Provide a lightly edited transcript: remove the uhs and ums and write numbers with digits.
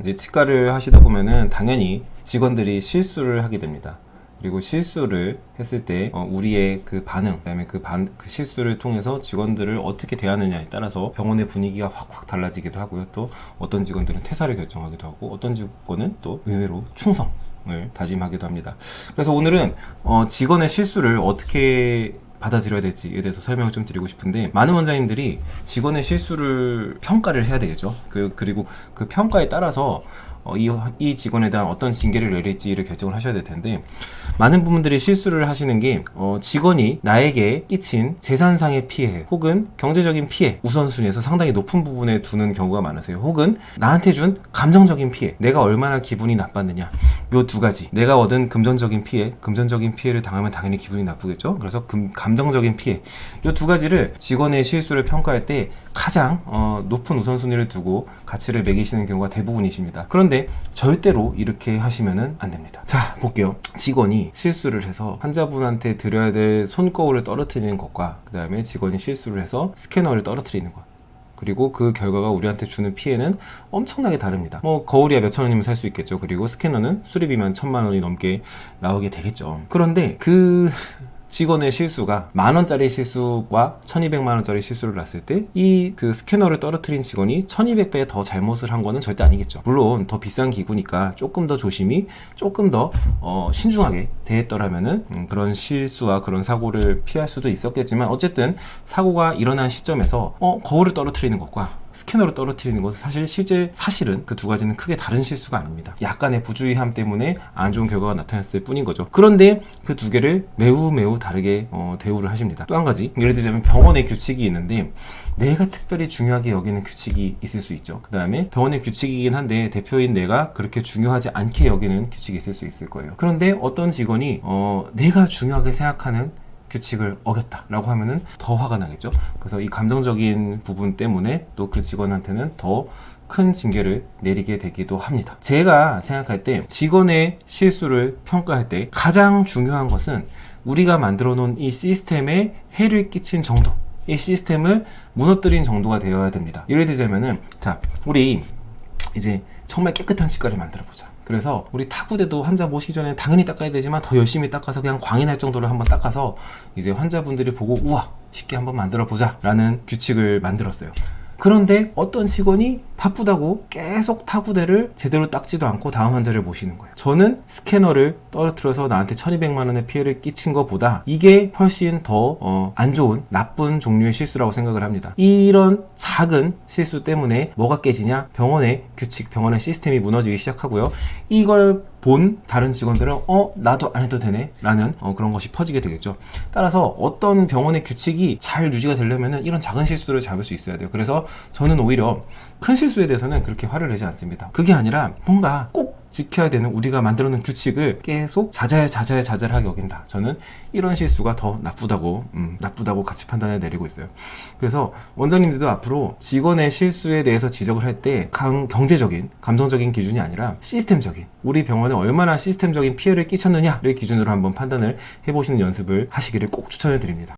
이제 치과를 하시다 보면은 당연히 직원들이 실수를 하게 됩니다. 그리고 실수를 했을 때 우리의 그 반응, 그다음에 그 실수를 통해서 직원들을 어떻게 대하느냐에 따라서 병원의 분위기가 확확 달라지기도 하고요. 또 어떤 직원들은 퇴사를 결정하기도 하고 어떤 직원은 또 의외로 충성을 다짐하기도 합니다. 그래서 오늘은 직원의 실수를 어떻게 받아들여야 될지에 대해서 설명을 좀 드리고 싶은데, 많은 원장님들이 직원의 실수를 평가를 해야 되겠죠. 그리고 그 평가에 따라서 이 직원에 대한 어떤 징계를 내릴지를 결정을 하셔야 될 텐데, 많은 부분들이 실수를 하시는 게 직원이 나에게 끼친 재산상의 피해 혹은 경제적인 피해 우선순위에서 상당히 높은 부분에 두는 경우가 많으세요. 혹은 나한테 준 감정적인 피해, 내가 얼마나 기분이 나빴느냐, 요 두 가지. 내가 얻은 금전적인 피해를 당하면 당연히 기분이 나쁘겠죠. 그래서 감정적인 피해, 요 두 가지를 직원의 실수를 평가할 때 가장 높은 우선순위를 두고 가치를 매기시는 경우가 대부분이십니다. 그런데 절대로 이렇게 하시면은 안 됩니다. 자, 볼게요. 직원이 실수를 해서 환자분한테 드려야 될 손거울을 떨어뜨리는 것과, 그 다음에 직원이 실수를 해서 스캐너를 떨어뜨리는 것, 그리고 그 결과가 우리한테 주는 피해는 엄청나게 다릅니다. 거울이야 몇천 원이면 살 수 있겠죠. 그리고 스캐너는 수리비만 1,000만 원이 넘게 나오게 되겠죠. 그런데 그 직원의 실수가 10,000원짜리 실수와 1,200만원짜리 실수를 났을 때 이 그 스캐너를 떨어뜨린 직원이 1,200배 더 잘못을 한 거는 절대 아니겠죠. 물론 더 비싼 기구니까 조금 더 조심히, 조금 더 신중하게 대했더라면은 그런 실수와 그런 사고를 피할 수도 있었겠지만, 어쨌든 사고가 일어난 시점에서 거울을 떨어뜨리는 것과 스캐너를 떨어뜨리는 것은 사실은 그 두 가지는 크게 다른 실수가 아닙니다. 약간의 부주의함 때문에 안 좋은 결과가 나타났을 뿐인 거죠. 그런데 그 두 개를 매우 다르게 대우를 하십니다. 또 한 가지, 예를 들자면 병원의 규칙이 있는데 내가 특별히 중요하게 여기는 규칙이 있을 수 있죠. 그 다음에 병원의 규칙이긴 한데 대표인 내가 그렇게 중요하지 않게 여기는 규칙이 있을 수 있을 거예요. 그런데 어떤 직원이 내가 중요하게 생각하는 규칙을 어겼다라고 하면은 더 화가 나겠죠. 그래서 이 감정적인 부분 때문에 또 그 직원한테는 더 큰 징계를 내리게 되기도 합니다. 제가 생각할 때 직원의 실수를 평가할 때 가장 중요한 것은 우리가 만들어 놓은 이 시스템에 해를 끼친 정도, 이 시스템을 무너뜨린 정도가 되어야 됩니다. 예를 들자면은, 자, 우리 이제 정말 깨끗한 치과를 만들어 보자. 그래서 우리 타구대도 환자 모시기 전에 당연히 닦아야 되지만 더 열심히 닦아서 그냥 광이 날 정도로 한번 닦아서 이제 환자분들이 보고 우와, 쉽게 한번 만들어 보자 라는 규칙을 만들었어요. 그런데 어떤 직원이 바쁘다고 계속 타구대를 제대로 닦지도 않고 다음 환자를 모시는 거예요. 저는 스캐너를 떨어뜨려서 나한테 1,200만 원의 피해를 끼친 것보다 이게 훨씬 더 안 좋은, 나쁜 종류의 실수라고 생각을 합니다. 이런 작은 실수 때문에 뭐가 깨지냐? 병원의 규칙, 병원의 시스템이 무너지기 시작하고요. 이걸 본 다른 직원들은 나도 안 해도 되네 라는 그런 것이 퍼지게 되겠죠. 따라서 어떤 병원의 규칙이 잘 유지가 되려면 이런 작은 실수를 잡을 수 있어야 돼요. 그래서 저는 오히려 큰 실수에 대해서는 그렇게 화를 내지 않습니다. 그게 아니라 뭔가 꼭 지켜야 되는 우리가 만들어 놓은 규칙을 계속 자잘하게 어긴다. 저는 이런 실수가 더 나쁘다고 같이 판단을 내리고 있어요. 그래서 원장님들도 앞으로 직원의 실수에 대해서 지적을 할 때 경제적인, 감정적인 기준이 아니라 시스템적인, 우리 병원에 얼마나 시스템적인 피해를 끼쳤느냐를 기준으로 한번 판단을 해보시는 연습을 하시기를 꼭 추천을 드립니다.